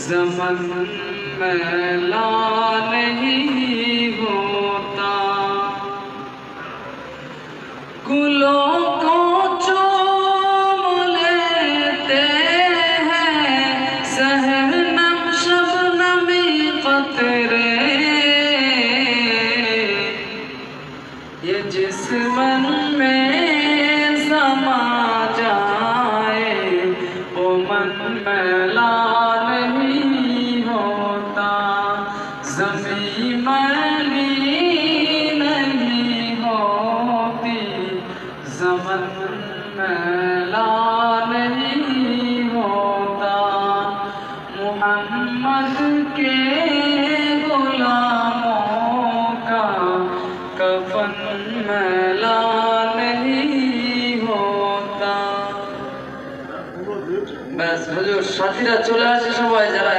ज़मन मैला नहीं होता। गुलों को चूम लेते हैं सहनम शबनमी कतरे, ये जिस मन में समा जाए वो मन मैला नहीं होता। ज़मीं मैली नहीं होती, ज़मन मैला नहीं होता। मुहम्मद के गुलामों का कफन मैला नहीं होता। ব্যাস হুজুর সাথীরা চলে আসে সবাই যারা